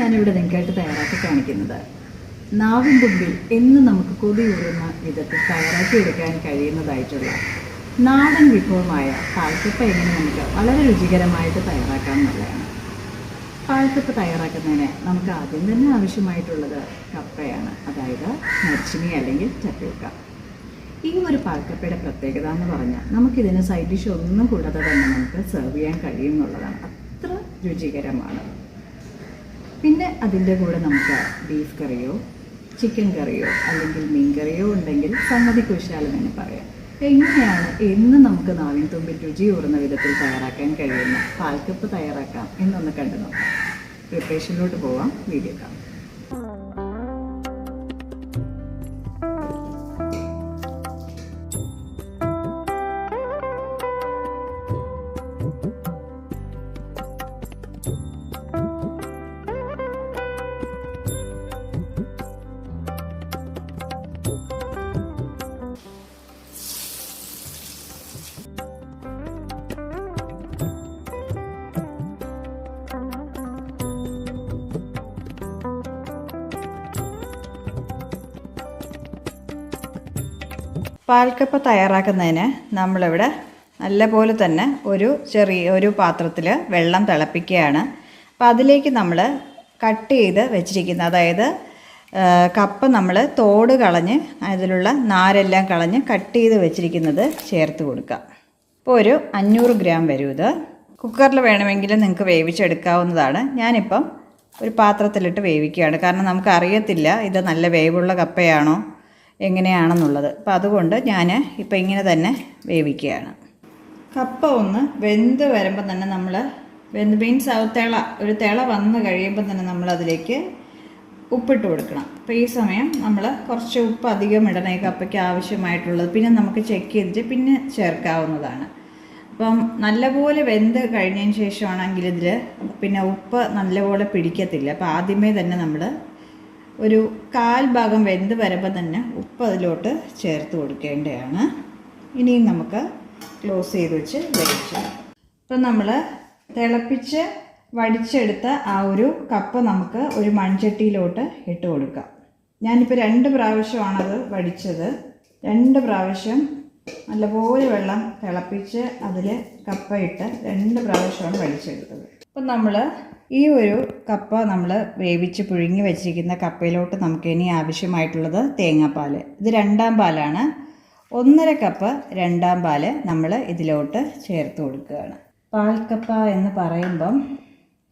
ഞാനിവിടെ നിങ്ങൾക്കായിട്ട് തയ്യാറാക്കി കാണിക്കുന്നത് നാവിൻ തുമ്പിൽ എന്നും നമുക്ക് കൊതിയൂറുന്ന വിധത്തിൽ തയ്യാറാക്കിയെടുക്കാൻ കഴിയുന്നതായിട്ടുള്ള നാടൻ വിഭവമായ പാൽക്കപ്പ എങ്ങനെ നമുക്ക് വളരെ രുചികരമായിട്ട് തയ്യാറാക്കാൻ എന്നുള്ളതാണ്. പാൽക്കപ്പ തയ്യാറാക്കുന്നതിന് നമുക്ക് ആദ്യം തന്നെ ആവശ്യമായിട്ടുള്ളത് കപ്പയാണ്, അതായത് മരച്ചിനി അല്ലെങ്കിൽ ചട്ടുക. ഈ ഒരു പാൽക്കപ്പയുടെ പ്രത്യേകത എന്ന് പറഞ്ഞാൽ നമുക്കിതിന് സൈഡ് ഡിഷ് ഒന്നും കൂടാതെ തന്നെ നമുക്ക് സെർവ് ചെയ്യാൻ കഴിയും എന്നുള്ളതാണ്. അത്ര രുചികരമാണ്. പിന്നെ അതിൻ്റെ കൂടെ നമുക്ക് ബീഫ് കറിയോ ചിക്കൻ കറിയോ അല്ലെങ്കിൽ മീൻ കറിയോ ഉണ്ടെങ്കിൽ സംഗതി കുശാലം എന്ന് പറയാം. എങ്ങനെയാണ് എന്ന് നമുക്ക് നാവിൻ തുമ്പിൽ രുചിയൂറുന്ന വിധത്തിൽ തയ്യാറാക്കാൻ കഴിയുന്ന പാൽക്കപ്പ തയ്യാറാക്കാം എന്നൊന്ന് കണ്ടു നോക്കാം. പ്രിപ്പറേഷനിലോട്ട് പോവാം, വീഡിയോ കാണാം. പാൽക്കപ്പ തയ്യാറാക്കുന്നതിന് നമ്മളിവിടെ നല്ലപോലെ തന്നെ ഒരു പാത്രത്തിൽ വെള്ളം തിളപ്പിക്കുകയാണ്. അപ്പോൾ അതിലേക്ക് നമ്മൾ കട്ട് ചെയ്ത് വെച്ചിരിക്കുന്ന, അതായത് കപ്പ നമ്മൾ തോട് കളഞ്ഞ് അതിലുള്ള നാരെല്ലാം കളഞ്ഞ് കട്ട് ചെയ്ത് വെച്ചിരിക്കുന്നത് ചേർത്ത് കൊടുക്കുക. ഇപ്പോൾ ഒരു 500 ഗ്രാം വരും. ഇത് കുക്കറിൽ വേണമെങ്കിൽ നിങ്ങൾക്ക് വേവിച്ചെടുക്കാവുന്നതാണ്. ഞാനിപ്പം ഒരു പാത്രത്തിലിട്ട് വേവിക്കുകയാണ്, കാരണം നമുക്ക് അറിയത്തില്ല ഇത് നല്ല വേവുള്ള കപ്പയാണോ എങ്ങനെയാണെന്നുള്ളത്. അപ്പോൾ അതുകൊണ്ട് ഞാൻ ഇപ്പോൾ ഇങ്ങനെ തന്നെ വേവിക്കുകയാണ്. കപ്പ ഒന്ന് വെന്ത് വരുമ്പോൾ തന്നെ നമ്മൾ മീൻസ് ഒരു തിള വന്ന് കഴിയുമ്പോൾ തന്നെ നമ്മളതിലേക്ക് ഉപ്പിട്ട് കൊടുക്കണം. അപ്പോൾ ഈ സമയം നമ്മൾ കുറച്ച് ഉപ്പ് അധികം ഇടണം, ഈ കപ്പയ്ക്ക് ആവശ്യമായിട്ടുള്ളത്. പിന്നെ നമുക്ക് ചെക്ക് ചെയ്തിട്ട് പിന്നെ ചേർക്കാവുന്നതാണ്. അപ്പം നല്ലപോലെ വെന്ത് കഴിഞ്ഞതിന് ശേഷമാണെങ്കിൽ ഇതിൽ പിന്നെ ഉപ്പ് നല്ലപോലെ പിടിക്കത്തില്ല. അപ്പോൾ ആദ്യമേ തന്നെ നമ്മൾ ഒരു 1/4 ഭാഗം വെന്ത് വരുമ്പോൾ തന്നെ ഉപ്പ് അതിലോട്ട് ചേർത്ത് കൊടുക്കേണ്ടതാണ്. ഇനിയും നമുക്ക് ക്ലോസ് ചെയ്ത് വെച്ച് വേവിക്കാം. ഇപ്പം നമ്മൾ തിളപ്പിച്ച് വടിച്ചെടുത്ത ആ ഒരു കപ്പ നമുക്ക് ഒരു മൺചട്ടിയിലോട്ട് ഇട്ട് കൊടുക്കാം. ഞാനിപ്പോൾ 2 പ്രാവശ്യമാണത് വടിച്ചത്. 2 പ്രാവശ്യം നല്ലപോലെ വെള്ളം തിളപ്പിച്ച് അതിൽ കപ്പ ഇട്ട് 2 പ്രാവശ്യമാണ് വടിച്ചെടുത്തത്. അപ്പം നമ്മൾ ഈ ഒരു കപ്പ നമ്മൾ വേവിച്ച് പുഴുങ്ങി വെച്ചിരിക്കുന്ന കപ്പയിലോട്ട് നമുക്ക് ഇനി ആവശ്യമായിട്ടുള്ളത് തേങ്ങാപ്പാൽ. ഇത് 2ാം പാലാണ്. 1.5 കപ്പ് 2ാം പാൽ നമ്മൾ ഇതിലോട്ട് ചേർത്ത് കൊടുക്കുകയാണ്. പാൽക്കപ്പ എന്ന് പറയുമ്പം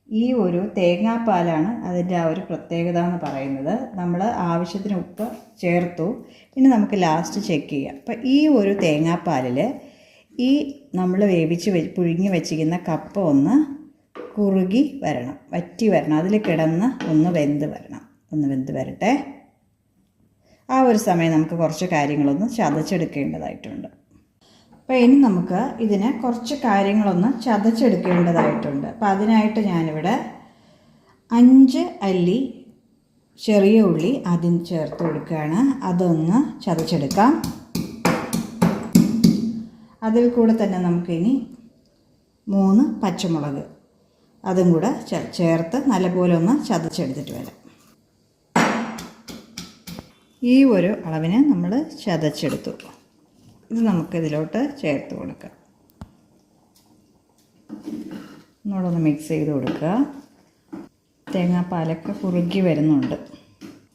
ഈ ഒരു തേങ്ങാപ്പാലാണ് അതിൻ്റെ ആ ഒരു പ്രത്യേകത എന്ന് പറയുന്നത്. നമ്മൾ ആവശ്യത്തിന് ഉപ്പ് ചേർത്തു, ഇനി നമുക്ക് ലാസ്റ്റ് ചെക്ക് ചെയ്യാം. അപ്പം ഈ ഒരു തേങ്ങാപ്പാലിൽ ഈ നമ്മൾ പുഴുങ്ങി വെച്ചിരിക്കുന്ന കപ്പ ഒന്ന് കുറുകി വരണം, വറ്റി വരണം, അതിൽ കിടന്ന് ഒന്ന് വെന്ത് വരട്ടെ. ആ ഒരു സമയം നമുക്ക് കുറച്ച് കാര്യങ്ങളൊന്ന് ചതച്ചെടുക്കേണ്ടതായിട്ടുണ്ട്. അപ്പോൾ ഇനി നമുക്ക് ഇതിന് കുറച്ച് കാര്യങ്ങളൊന്ന് ചതച്ചെടുക്കേണ്ടതായിട്ടുണ്ട്. അപ്പോൾ അതിനായിട്ട് ഞാനിവിടെ 5 അല്ലി ചെറിയ ഉള്ളി ആദ്യം ചേർത്ത് കൊടുക്കുകയാണ്. അതൊന്ന് ചതച്ചെടുക്കാം. അതിൽ കൂടെ തന്നെ നമുക്കിനി 3 പച്ചമുളക് അതും കൂടെ ചേർത്ത് നല്ലപോലെ ഒന്ന് ചതച്ചെടുത്തിട്ട് വരാം. ഈ ഒരു അളവിന് നമ്മൾ ചതച്ചെടുത്തു. ഇത് നമുക്കിതിലോട്ട് ചേർത്ത് കൊടുക്കാം. ഒന്നുകൂടെ മിക്സ് ചെയ്ത് കൊടുക്കുക. തേങ്ങാപ്പാലൊക്കെ കുറുകി വരുന്നുണ്ട്.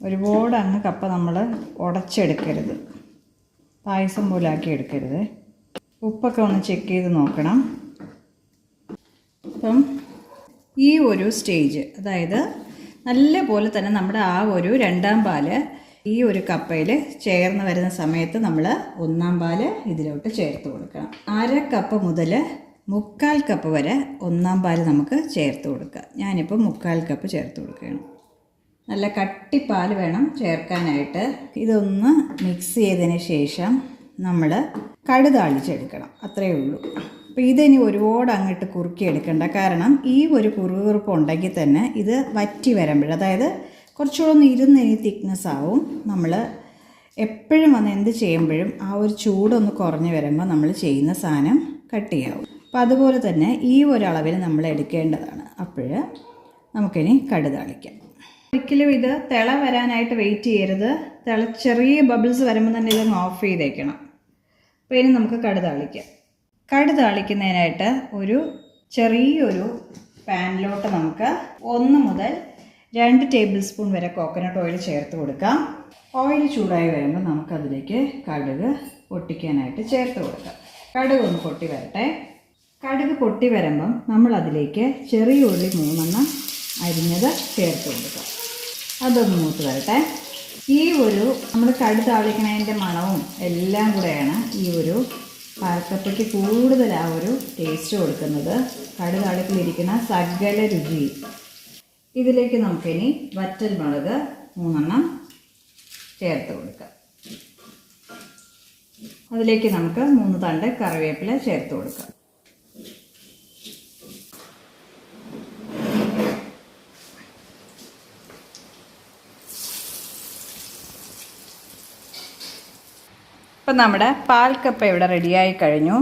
ഒരുപാട് അങ്ങ് കപ്പ നമ്മൾ ഉടച്ചെടുക്കരുത്, പായസം പോലെ ആക്കി എടുക്കരുത്. ഉപ്പൊക്കെ ഒന്ന് ചെക്ക് ചെയ്ത് നോക്കണം. അപ്പം ഈ ഒരു സ്റ്റേജ്, അതായത് നല്ല പോലെ തന്നെ നമ്മുടെ ആ ഒരു 2ാം പാൽ ഈ ഒരു കപ്പയിൽ ചേർന്ന് വരുന്ന സമയത്ത് നമ്മൾ 1ാം പാൽ ഇതിലോട്ട് ചേർത്ത് കൊടുക്കണം. 1/2 കപ്പ് മുതൽ 3/4 കപ്പ് വരെ 1ാം പാൽ നമുക്ക് ചേർത്ത് കൊടുക്കുക. ഞാനിപ്പോൾ 3/4 കപ്പ് ചേർത്ത് കൊടുക്കുകയാണ്. നല്ല കട്ടിപ്പാൽ വേണം ചേർക്കാനായിട്ട്. ഇതൊന്ന് മിക്സ് ചെയ്തതിന് ശേഷം നമ്മൾ കടുക് താളിച്ചെടുക്കണം, അത്രയേ ഉള്ളൂ. അപ്പോൾ ഇതിനി ഒരുപാട് അങ്ങോട്ട് കുറുക്കിയെടുക്കണ്ട, കാരണം ഈ ഒരു കുറുകുറുപ്പ് ഉണ്ടെങ്കിൽ തന്നെ ഇത് വറ്റി വരുമ്പോൾ, അതായത് കുറച്ചുകൂടെ ഒന്ന് ഇരുന്ന് തിക്നെസ് ആവും. നമ്മൾ എപ്പോഴും വന്ന് എന്ത് ചെയ്യുമ്പോഴും ആ ഒരു ചൂടൊന്ന് കുറഞ്ഞ് വരുമ്പോൾ നമ്മൾ ചെയ്യുന്ന സാധനം കട്ടിയാവും. അപ്പോൾ അതുപോലെ തന്നെ ഈ ഒരളവിൽ നമ്മൾ എടുക്കേണ്ടതാണ്. അപ്പോൾ നമുക്കിനി കടുക് താളിക്കാം. ഒരിക്കലും ഇത് തിള വരാനായിട്ട് വെയിറ്റ് ചെയ്യരുത്. ചെറിയ ബബിൾസ് വരുമ്പോൾ തന്നെ ഇതൊന്ന് ഓഫ് ചെയ്തേക്കണം. അപ്പോൾ ഇനി നമുക്ക് കടുക് താളിക്കാം. കടുക് താളിക്കുന്നതിനായിട്ട് ഒരു ചെറിയൊരു പാനിലോട്ട് നമുക്ക് 1 മുതൽ 2 ടേബിൾ സ്പൂൺ വരെ കോക്കനട്ട് ഓയിൽ ചേർത്ത് കൊടുക്കാം. ഓയിൽ ചൂടായി വരുമ്പോൾ നമുക്കതിലേക്ക് കടുക് പൊട്ടിക്കാനായിട്ട് ചേർത്ത് കൊടുക്കാം. കടുക് ഒന്ന് പൊട്ടി വരട്ടെ. കടുക് പൊട്ടി വരുമ്പം നമ്മളതിലേക്ക് ചെറിയ ഉള്ളി 3 അരിഞ്ഞത് ചേർത്ത് കൊടുക്കാം. അതൊന്ന് മൂത്ത് വരട്ടെ. ഈ ഒരു നമ്മൾ കടുക് താളിക്കണതിൻ്റെ മണവും എല്ലാം കൂടെയാണ് ഈ ഒരു പാൽക്കപ്പയ്ക്ക് കൂടുതൽ ആ ഒരു ടേസ്റ്റ് കൊടുക്കുന്നത്. കടുക് താളിപ്പിലിരിക്കുന്ന സകല രുചി. ഇതിലേക്ക് നമുക്കിനി വറ്റൽ മുളക് 3 ചേർത്ത് കൊടുക്കാം. അതിലേക്ക് നമുക്ക് 3 തണ്ട് കറിവേപ്പില ചേർത്ത് കൊടുക്കാം. ഇപ്പം നമ്മുടെ പാൽക്കപ്പ ഇവിടെ റെഡിയായി കഴിഞ്ഞു.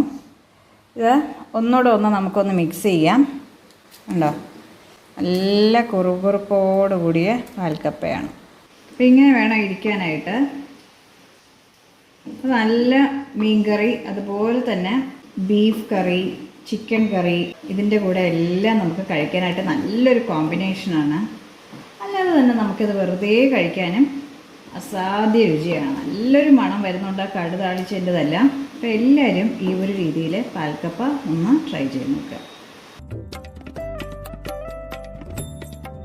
ഇത് ഒന്നുകൂടെ നമുക്കൊന്ന് മിക്സ് ചെയ്യാം. ഉണ്ടോ, നല്ല കുറുകുറുപ്പോട് കൂടിയ പാൽക്കപ്പയാണ്. അപ്പം ഇങ്ങനെ വേണം ഇരിക്കാനായിട്ട്. നല്ല മീൻ കറി, അതുപോലെ തന്നെ ബീഫ് കറി, ചിക്കൻ കറി, ഇതിൻ്റെ കൂടെ എല്ലാം നമുക്ക് കഴിക്കാനായിട്ട് നല്ലൊരു കോമ്പിനേഷനാണ്. അല്ലാതെ തന്നെ നമുക്കിത് വെറുതെ കഴിക്കാനും അസാധ്യ രുചിയാണ്. നല്ലൊരു മണം വരുന്നുണ്ട് കടുക് താളിച്ചതിൻ്റെതെല്ലാം. അപ്പോൾ എല്ലാവരും ഈ ഒരു രീതിയിൽ പാൽക്കപ്പ ഒന്ന് ട്രൈ ചെയ്ത് നോക്കുക.